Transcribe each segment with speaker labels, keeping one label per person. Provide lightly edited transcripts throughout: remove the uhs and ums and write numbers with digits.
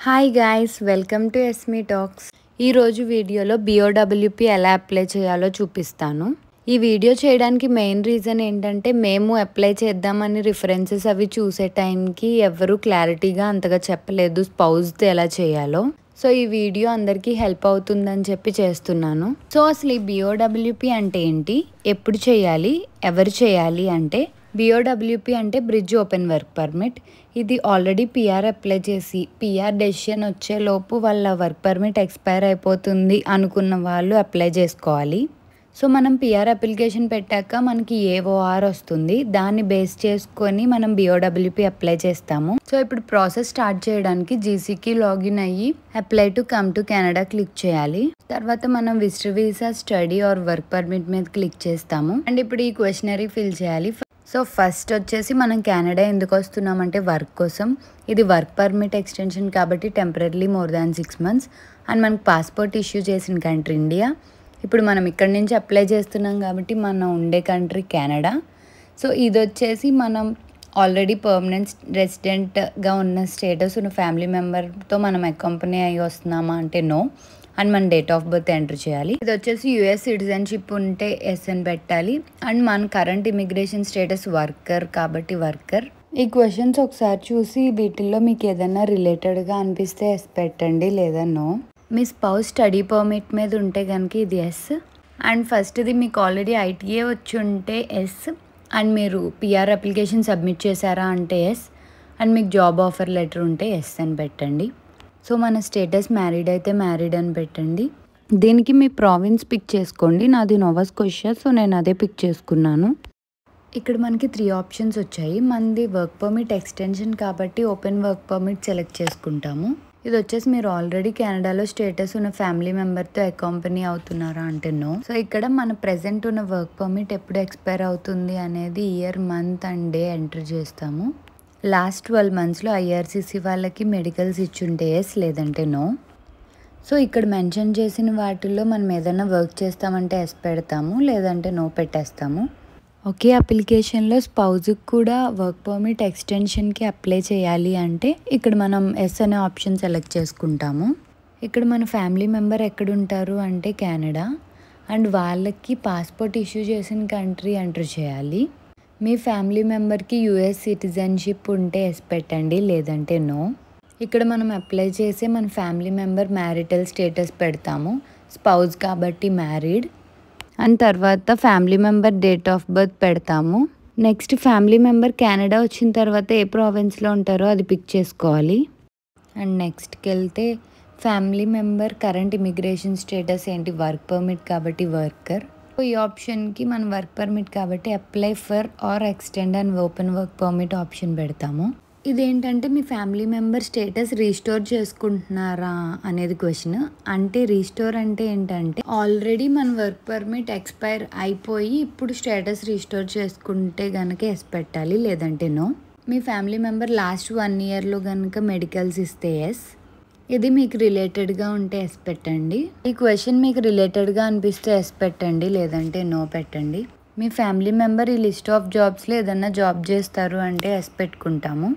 Speaker 1: Hi guys, welcome to ఎస్మీ talks. ఈరోజు వీడియోలో BOWP ఎలా అప్లై చేయాలో చూపిస్తాను. ఈ వీడియో చేయడానికి మెయిన్ రీజన్ ఏంటంటే మేము అప్లై చేద్దామని రిఫరెన్సెస్ అవి చూసే టైంకి ఎవరు క్లారిటీగా అంతగా చెప్పలేదు స్పౌస్ది ఎలా చేయాలో. సో ఈ వీడియో అందరికీ హెల్ప్ అవుతుందని చెప్పి చేస్తున్నాను. సో అసలు ఈ BOWP అంటే ఏంటి, ఎప్పుడు చేయాలి, ఎవరు చేయాలి అంటే BOWP అంటే బ్రిడ్జ్ ఓపెన్ వర్క్ పర్మిట్. ఇది ఆల్రెడీ PR అప్లై చేసి PR డెసిషన్ వచ్చేలోపు వాళ్ళ వర్క్ పర్మిట్ ఎక్స్పైర్ అయిపోతుంది అనుకున్న వాళ్ళు అప్లై చేసుకోవాలి. సో మనం PR అప్లికేషన్ పెట్టాక మనకి AOR వస్తుంది, దాన్ని బేస్ చేసుకొని మనం BOWP అప్లై చేస్తాము. సో ఇప్పుడు ప్రాసెస్ స్టార్ట్ చేయడానికి GCకి లాగిన్ అయ్యి apply to come to Canada click చేయాలి. తర్వాత మనం visitor visa, study or work permit మీద క్లిక్ చేస్తాము. అండ్ ఇప్పుడు ఈ క్వశ్చనరీ ఫిల్ చేయాలి. సో ఫస్ట్ వచ్చేసి మనం కెనడా ఎందుకు వస్తున్నామంటే వర్క్ కోసం. ఇది వర్క్ పర్మిట్ ఎక్స్టెన్షన్ కాబట్టి temporary more than 6 months. And మనకు పాస్పోర్ట్ ఇష్యూ చేసిన కంట్రీ ఇండియా. ఇప్పుడు మనం ఇక్కడ నుంచి అప్లై చేస్తున్నాం కాబట్టి మనం ఉండే కంట్రీ కెనడా. సో ఇది వచ్చేసి మనం ఆల్రెడీ పర్మనెంట్ రెసిడెంట్గా ఉన్న స్టేటస్ ఉన్న ఫ్యామిలీ మెంబర్తో మనం అకంపెనీ అయ్యి వస్తున్నామా అంటే నో. అండ్ మన డేట్ ఆఫ్ బర్త్ ఎంటర్ చేయాలి. ఇది వచ్చేసి US సిటిజన్షిప్ ఉంటే ఎస్ అని పెట్టాలి. అండ్ మన కరెంట్ ఇమిగ్రేషన్ స్టేటస్ వర్కర్ కాబట్టి వర్కర్. ఈ క్వశ్చన్స్ ఒకసారి చూసి వీటిల్లో మీకు ఏదైనా రిలేటెడ్గా అనిపిస్తే ఎస్ పెట్టండి, లేదా నో. మీ స్పౌస్ స్టడీ పర్మిట్ మీద ఉంటే కనుక ఇది ఎస్. అండ్ ఫస్ట్ది మీకు ఆల్రెడీ ITA వచ్చి ఉంటే ఎస్. అండ్ మీరు PR అప్లికేషన్ సబ్మిట్ చేశారా అంటే ఎస్. అండ్ మీకు జాబ్ ఆఫర్ లెటర్ ఉంటే ఎస్ అని పెట్టండి. సో మన స్టేటస్ మ్యారీడ్ అయితే మ్యారీడ్ అని పెట్టండి. దీనికి మీ ప్రావిన్స్ పిక్ చేసుకోండి. నాది నోవా స్కోషియా, సో నేను అదే పిక్ చేసుకున్నాను. ఇక్కడ మనకి 3 ఆప్షన్స్ వచ్చాయి. మనది వర్క్ పర్మిట్ ఎక్స్టెన్షన్ కాబట్టి ఓపెన్ వర్క్ పర్మిట్ సెలెక్ట్ చేసుకుంటాము. ఇది వచ్చేసి మీరు ఆల్రెడీ కెనడాలో స్టేటస్ ఉన్న ఫ్యామిలీ మెంబర్తో అకంపెనీ అవుతున్నారా అంటే నో. సో ఇక్కడ మన ప్రెజెంట్ ఉన్న వర్క్ పర్మిట్ ఎప్పుడు ఎక్స్పైర్ అవుతుంది అనేది year, month and day enter చేస్తాము. లాస్ట్ 12 monthsలో IRCC వాళ్ళకి మెడికల్స్ ఇచ్చుంటే ఎస్, లేదంటే నో. సో ఇక్కడ మెన్షన్ చేసిన వాటిల్లో మనం ఏదైనా వర్క్ చేస్తామంటే ఎస్ పెడతాము, లేదంటే నో పెట్టేస్తాము. ఒకే అప్లికేషన్లో స్పౌజ్కి కూడా వర్క్ పర్మిట్ ఎక్స్టెన్షన్కి అప్లై చేయాలి అంటే ఇక్కడ మనం ఎస్ అనే ఆప్షన్ సెలెక్ట్ చేసుకుంటాము. ఇక్కడ మన ఫ్యామిలీ మెంబర్ ఎక్కడుంటారు అంటే కెనడా. అండ్ వాళ్ళకి పాస్పోర్ట్ ఇష్యూ చేసిన కంట్రీ ఎంటర్ చేయాలి. మీ ఫ్యామిలీ మెంబర్కి US సిటిజన్షిప్ ఉంటే ఎస్ పెట్టండి, లేదంటే నో. ఇక్కడ మనం అప్లై చేసే మన ఫ్యామిలీ మెంబర్ మ్యారిటల్ స్టేటస్ పెడతాము, స్పౌజ్ కాబట్టి మ్యారీడ్. అండ్ తర్వాత family member date of birth పెడతాము. నెక్స్ట్ ఫ్యామిలీ మెంబర్ కెనడా వచ్చిన తర్వాత ఏ ప్రావిన్స్లో ఉంటారో అది పిక్ చేసుకోవాలి. అండ్ నెక్స్ట్కి వెళ్తే family member current immigration status ఏంటి, వర్క్ పర్మిట్ కాబట్టి వర్కర్. ఈ ఆప్షన్కి మన వర్క్ పర్మిట్ కాబట్టి apply for or extend and open work permit option పెడతాము. ఇదేంటంటే మీ ఫ్యామిలీ మెంబర్ స్టేటస్ రీస్టోర్ చేసుకుంటున్నారా అనేది క్వశ్చన్. అంటే రీస్టోర్ అంటే ఏంటంటే ఆల్రెడీ మన వర్క్ పర్మిట్ ఎక్స్పైర్ అయిపోయి ఇప్పుడు స్టేటస్ రీస్టోర్ చేసుకుంటే కనుక ఎస్ పెట్టాలి, లేదంటే నో. మీ ఫ్యామిలీ మెంబర్ లాస్ట్ 1 yearలో కనుక మెడికల్స్ ఇస్తే ఎస్. ఇది మీకు రిలేటెడ్గా ఉంటే ఎస్ పెట్టండి. ఈ క్వశ్చన్ మీకు రిలేటెడ్గా అనిపిస్తే ఎస్ పెట్టండి, లేదంటే నో పెట్టండి. మీ ఫ్యామిలీ మెంబర్ ఈ లిస్ట్ ఆఫ్ జాబ్స్లో ఏదన్నా జాబ్ చేస్తారు అంటే ఎస్ పెట్టుకుంటాము.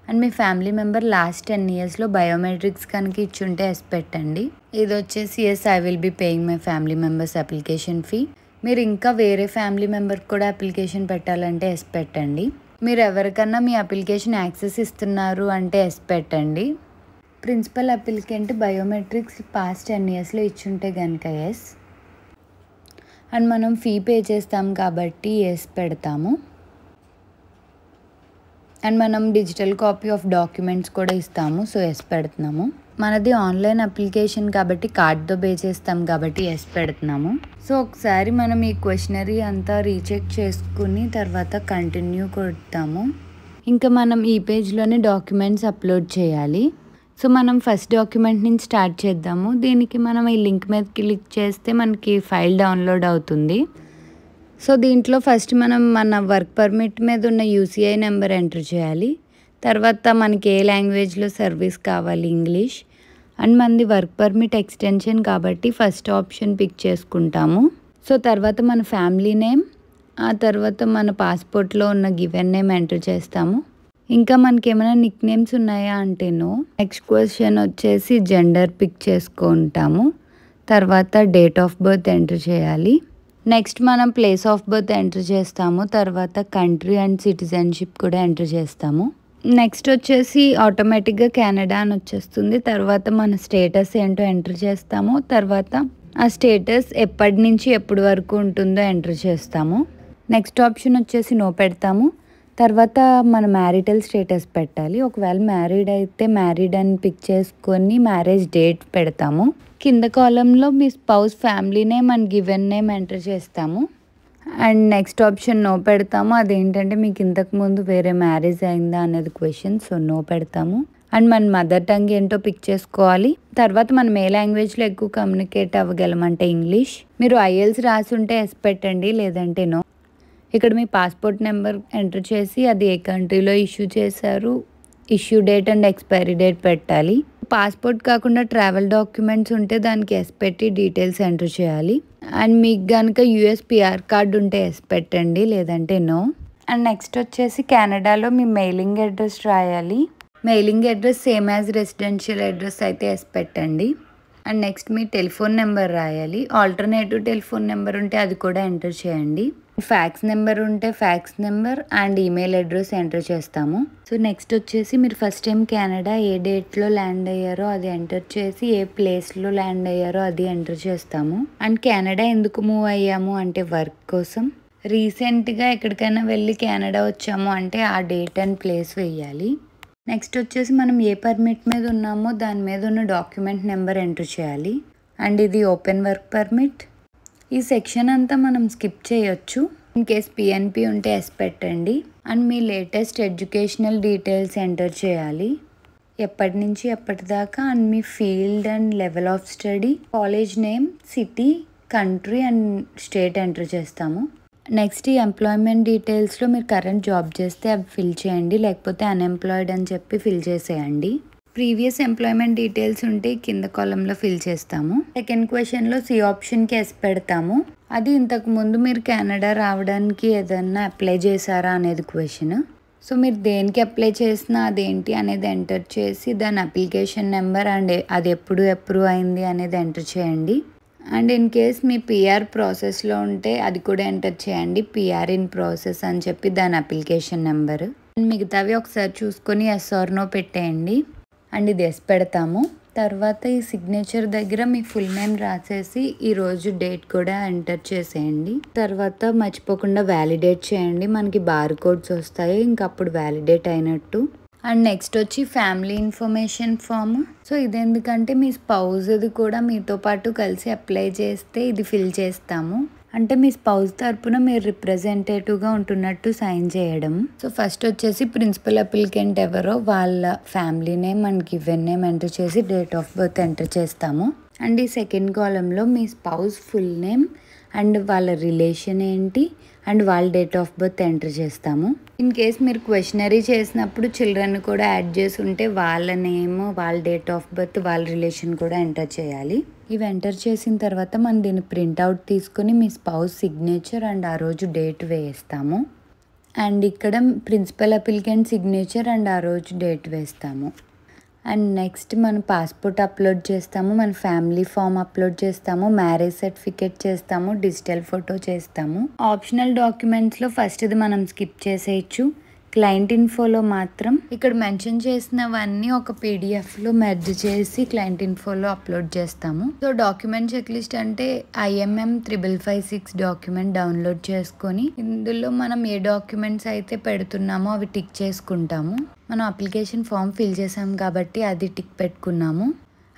Speaker 1: అండ్ మీ ఫ్యామిలీ మెంబర్ లాస్ట్ 10 yearsలో బయోమెట్రిక్స్ కనుక ఇచ్చుంటే ఎస్ పెట్టండి. ఇది వచ్చేసి yes, I will be paying my family members application fee. మీరు ఇంకా వేరే ఫ్యామిలీ మెంబర్కి కూడా అప్లికేషన్ పెట్టాలంటే ఎస్ పెట్టండి. మీరు ఎవరికన్నా మీ అప్లికేషన్ యాక్సెస్ ఇస్తున్నారు అంటే ఎస్ పెట్టండి. ప్రిన్సిపల్ అప్లికెంట్ బయోమెట్రిక్స్ పాస్ట్ 10 yearsలో ఇచ్చుంటే కనుక ఎస్. అండ్ మనం ఫీ పే చేస్తాం కాబట్టి ఎస్ పెడతాము. అండ్ మనం డిజిటల్ కాపీ ఆఫ్ డాక్యుమెంట్స్ కూడా ఇస్తాము, సో ఎస్ పెడుతున్నాము. మనది ఆన్లైన్ అప్లికేషన్ కాబట్టి కార్డ్తో పే చేస్తాం కాబట్టి ఎస్ పెడుతున్నాము. సో ఒకసారి మనం ఈ క్వశ్చనరీ అంతా రీచెక్ చేసుకుని తర్వాత కంటిన్యూ కొడతాము. ఇంకా మనం ఈ పేజ్లోనే డాక్యుమెంట్స్ అప్లోడ్ చేయాలి. సో మనం ఫస్ట్ డాక్యుమెంట్ నుంచి స్టార్ట్ చేద్దాము. దీనికి మనం ఈ లింక్ మీద క్లిక్ చేస్తే మనకి ఫైల్ డౌన్లోడ్ అవుతుంది. సో దీంట్లో ఫస్ట్ మనం మన వర్క్ పర్మిట్ మీద ఉన్న UCI నెంబర్ ఎంటర్ చేయాలి. తర్వాత మనకి ఏ లాంగ్వేజ్లో సర్వీస్ కావాలి, ఇంగ్లీష్. అండ్ మనది వర్క్ పర్మిట్ ఎక్స్టెన్షన్ కాబట్టి ఫస్ట్ ఆప్షన్ పిక్ చేసుకుంటాము. సో తర్వాత మన ఫ్యామిలీ నేమ్, ఆ తర్వాత మన పాస్పోర్ట్లో ఉన్న గివెన్ నేమ్ ఎంటర్ చేస్తాము. ఇంకా మనకేమైనా నిక్ నేమ్స్ ఉన్నాయా అంటే నో. నెక్స్ట్ క్వశ్చన్ వచ్చేసి జెండర్ పిక్ చేసుకుంటాము. తర్వాత డేట్ ఆఫ్ బర్త్ ఎంటర్ చేయాలి. నెక్స్ట్ మనం ప్లేస్ ఆఫ్ బర్త్ ఎంటర్ చేస్తాము. తర్వాత కంట్రీ అండ్ సిటిజన్షిప్ కూడా ఎంటర్ చేస్తాము. నెక్స్ట్ వచ్చేసి ఆటోమేటిక్గా కెనడా అని వచ్చేస్తుంది. తర్వాత మన స్టేటస్ ఏంటో ఎంటర్ చేస్తాము. తర్వాత ఆ స్టేటస్ ఎప్పటి నుంచి ఎప్పటి వరకు ఉంటుందో ఎంటర్ చేస్తాము. నెక్స్ట్ ఆప్షన్ వచ్చేసి నో పెడతాము. తర్వాత మన మ్యారిటల్ స్టేటస్ పెట్టాలి. ఒకవేళ మ్యారీడ్ అయితే మ్యారీడ్ అని పిక్ చేసుకొని మ్యారేజ్ డేట్ పెడతాము. కింద కాలంలో మీ spouse family name and given name enter చేస్తాము. అండ్ నెక్స్ట్ ఆప్షన్ నో పెడతాము. అదేంటంటే మీకు ఇంతకుముందు వేరే మ్యారేజ్ అయిందా అనేది క్వశ్చన్. సో నో పెడతాము. అండ్ మన మదర్ టంగ్ ఏంటో పిక్ చేసుకోవాలి. తర్వాత మనం ఏ లాంగ్వేజ్లో ఎక్కువ కమ్యూనికేట్ అవ్వగలమంటే ఇంగ్లీష్. మీరు ఐఎల్స్ రాసి ఉంటే ఎస్ పెట్టండి, లేదంటే నో. ఇక్కడ మీ పాస్పోర్ట్ నెంబర్ ఎంటర్ చేసి అది ఏ కంట్రీలో ఇష్యూ చేశారు, issue date and expiry date పెట్టాలి. పాస్పోర్ట్ కాకుండా ట్రావెల్ డాక్యుమెంట్స్ ఉంటే దానికి ఎస్ పెట్టి డీటెయిల్స్ ఎంటర్ చేయాలి. అండ్ మీకు కనుక యూఎస్పిఆర్ కార్డు ఉంటే ఎస్ పెట్టండి, లేదంటే నో. అండ్ నెక్స్ట్ వచ్చేసి కెనడాలో మీ మెయిలింగ్ అడ్రస్ రాయాలి. Mailing address same as residential address అయితే ఎస్ పెట్టండి. అండ్ నెక్స్ట్ మీ టెలిఫోన్ నెంబర్ రాయాలి. ఆల్టర్నేటివ్ టెలిఫోన్ నెంబర్ ఉంటే అది కూడా ఎంటర్ చేయండి. ఫ్యాక్స్ నెంబర్ ఉంటే fax number and email address enter చేస్తాము. సో నెక్స్ట్ వచ్చేసి మీరు ఫస్ట్ టైం కెనడా ఏ డేట్లో ల్యాండ్ అయ్యారో అది ఎంటర్ చేసి ఏ ప్లేస్లో ల్యాండ్ అయ్యారో అది ఎంటర్ చేస్తాము. అండ్ కెనడా ఎందుకు మూవ్ అయ్యాము అంటే వర్క్ కోసం. రీసెంట్గా ఎక్కడికైనా వెళ్ళి కెనడా వచ్చాము అంటే ఆ డేట్ అండ్ ప్లేస్ వేయాలి. నెక్స్ట్ వచ్చేసి మనం ఏ పర్మిట్ మీద ఉన్నామో దాని మీద ఉన్న డాక్యుమెంట్ నెంబర్ ఎంటర్ చేయాలి. అండ్ ఇది ఓపెన్ వర్క్ పర్మిట్. ఈ సెక్షన్ అంతా మనం స్కిప్ చేయొచ్చు. ఇన్ కేస్ పిఎన్పి ఉంటే ఎస్ పెట్టండి. And me latest educational details enter చేయాలి, ఎప్పటి నుంచి ఎప్పటిదాకా. And me field and level of study, college name, city, country and state enter చేస్తాము. నెక్స్ట్ ఈ ఎంప్లాయ్మెంట్ డీటెయిల్స్లో మీరు కరెంట్ జాబ్ చేస్తే అవి ఫిల్ చేయండి, లేకపోతే అన్ఎంప్లాయిడ్ అని చెప్పి ఫిల్ చేసేయండి. ప్రీవియస్ ఎంప్లాయ్మెంట్ డీటెయిల్స్ ఉంటే కింద కాలంలో ఫిల్ చేస్తాము. సెకండ్ క్వశ్చన్లో సి ఆప్షన్కి ఎస్ పెడతాము. అది ఇంతకు ముందు మీరు కెనడా రావడానికి ఏదన్నా అప్లై చేశారా అనేది క్వశ్చన్. సో మీరు దేనికి అప్లై చేసినా అదేంటి అనేది ఎంటర్ చేసి దాని అప్లికేషన్ నెంబర్ అండ్ అది ఎప్పుడు అప్రూవ్ అయింది అనేది ఎంటర్ చేయండి. And in case me PR ప్రాసెస్లో ఉంటే అది కూడా ఎంటర్ చేయండి, పిఆర్ ఇన్ ప్రాసెస్ అని చెప్పి దాని అప్లికేషన్ నెంబర్. మిగతావి ఒకసారి చూసుకొని ఎస్ ఆర్ నో పెట్టేయండి. అండ్ ఇది ఎస్ పెడతాము. తర్వాత ఈ సిగ్నేచర్ దగ్గర మీ ఫుల్ నేమ్ రాసేసి ఈ రోజు డేట్ కూడా ఎంటర్ చేసేయండి. తర్వాత మర్చిపోకుండా వ్యాలిడేట్ చేయండి. మనకి బార్ కోడ్స్ వస్తాయి, ఇంకా అప్పుడు వ్యాలిడేట్ అయినట్టు. అండ్ నెక్స్ట్ వచ్చి ఫ్యామిలీ ఇన్ఫర్మేషన్ ఫామ్. సో ఇది ఎందుకంటే మీ స్పౌస్ది కూడా మీతో పాటు కలిసి అప్లై చేస్తే ఇది ఫిల్ చేస్తాము. అంటే మీ స్పౌస్ తరపున మీరు రిప్రజెంటేటివ్గా ఉంటున్నట్టు సైన్ చేయడం. సో ఫస్ట్ వచ్చేసి ప్రిన్సిపల్ అప్లికెంట్ ఎవరో వాళ్ళ family name and given name enter చేసి డేట్ ఆఫ్ బర్త్ ఎంటర్ చేస్తాము. అండ్ ఈ సెకండ్ కాలంలో మీ స్పౌస్ ఫుల్ నేమ్ అండ్ వాళ్ళ రిలేషన్ ఏంటి అండ్ వాళ్ళ డేట్ ఆఫ్ బర్త్ ఎంటర్ చేస్తాము. ఇన్ కేస్ మీరు క్వశ్చనరీ చేసినప్పుడు చిల్డ్రన్ కూడా యాడ్ చేసి ఉంటే వాళ్ళ నేమ్, వాళ్ళ డేట్ ఆఫ్ బర్త్, వాళ్ళ రిలేషన్ కూడా ఎంటర్ చేయాలి. ఇవి ఎంటర్ చేసిన తర్వాత మనం దీన్ని ప్రింట్అవుట్ తీసుకుని మీ స్పౌస్ సిగ్నేచర్ అండ్ ఆ రోజు డేట్ వేస్తాము. అండ్ ఇక్కడ ప్రిన్సిపల్ అప్లికెంట్ సిగ్నేచర్ అండ్ ఆ రోజు డేట్ వేస్తాము. అండ్ నెక్స్ట్ మనం పాస్పోర్ట్ అప్లోడ్ చేస్తాము, మన ఫ్యామిలీ ఫామ్ అప్లోడ్ చేస్తాము, మ్యారేజ్ సర్టిఫికేట్ చేస్తాము, డిజిటల్ ఫోటో చేస్తాము. ఆప్షనల్ డాక్యుమెంట్స్లో ఫస్ట్ది మనం స్కిప్ చేసేయచ్చు. క్లయింట్ ఇన్ఫోలో మాత్రం ఇక్కడ మెన్షన్ చేసినవన్నీ ఒక పీడిఎఫ్లో మెర్జ్ చేసి క్లయింట్ ఇన్ఫోలో అప్లోడ్ చేస్తాము. సో డాక్యుమెంట్ చెక్ లిస్ట్ అంటే IMM 5556 డాక్యుమెంట్ డౌన్లోడ్ చేసుకొని ఇందులో మనం ఏ డాక్యుమెంట్స్ అయితే పెడుతున్నామో అవి టిక్ చేసుకుంటాము. మనం అప్లికేషన్ ఫామ్ ఫిల్ చేసాం కాబట్టి అది టిక్ పెట్టుకున్నాము.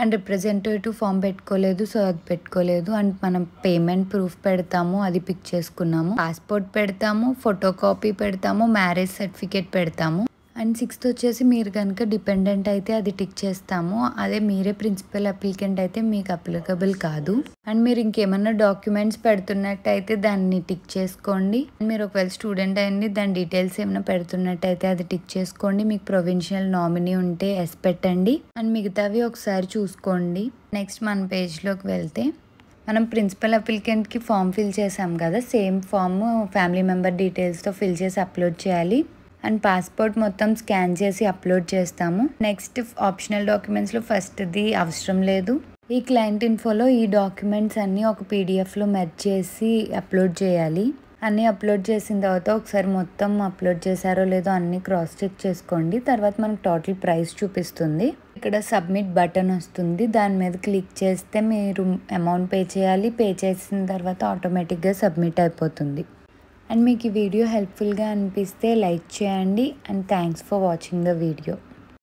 Speaker 1: అండ్ రిప్రజెంటేటివ్ ఫామ్ పెట్టుకోలేదు, సో అది పెట్టుకోలేదు. అండ్ మనం పేమెంట్ ప్రూఫ్ పెడతాము, అది పిక్ చేసుకున్నాము. పాస్పోర్ట్ పెడతాము, ఫోటో కాపీ పెడతాము, మ్యారేజ్ సర్టిఫికేట్ పెడతాము. అండ్ సిక్స్త్ వచ్చేసి మీరు కనుక డిపెండెంట్ అయితే అది టిక్ చేస్తాము. అదే మీరే ప్రిన్సిపల్ అప్లికెంట్ అయితే మీకు అప్లికబుల్ కాదు. అండ్ మీరు ఇంకేమన్నా డాక్యుమెంట్స్ పెడుతున్నట్టయితే దాన్ని టిక్ చేసుకోండి. మీరు ఒకవేళ స్టూడెంట్ అయ్యండి, దాని డీటెయిల్స్ ఏమైనా పెడుతున్నట్టయితే అది టిక్ చేసుకోండి. మీకు ప్రొవిన్షియల్ నామినీ ఉంటే ఎస్ పెట్టండి. అండ్ మిగతావి ఒకసారి చూసుకోండి. నెక్స్ట్ మన పేజ్లోకి వెళ్తే మనం ప్రిన్సిపల్ అప్లికెంట్కి ఫామ్ ఫిల్ చేసాం కదా, సేమ్ ఫామ్ ఫ్యామిలీ మెంబర్ డీటెయిల్స్తో ఫిల్ చేసి అప్లోడ్ చేయాలి. అండ్ పాస్పోర్ట్ మొత్తం స్కాన్ చేసి అప్లోడ్ చేస్తాము. నెక్స్ట్ ఆప్షనల్ డాక్యుమెంట్స్లో ఫస్ట్ది అవసరం లేదు. ఈ క్లయింట్ ఇన్ఫోలో ఈ డాక్యుమెంట్స్ అన్నీ ఒక పీడిఎఫ్లో మెర్జ్ చేసి అప్లోడ్ చేయాలి. అన్నీ అప్లోడ్ చేసిన తర్వాత ఒకసారి మొత్తం అప్లోడ్ చేశారో లేదో అన్నీ క్రాస్ చెక్ చేసుకోండి. తర్వాత మనకు టోటల్ ప్రైస్ చూపిస్తుంది. ఇక్కడ సబ్మిట్ బటన్ వస్తుంది, దాని మీద క్లిక్ చేస్తే మీరు అమౌంట్ పే చేయాలి. పే చేసిన తర్వాత ఆటోమేటిక్గా సబ్మిట్ అయిపోతుంది. అండ్ మీకు ఈ వీడియో హెల్ప్ఫుల్గా అనిపిస్తే లైక్ చేయండి. And thanks for watching the video.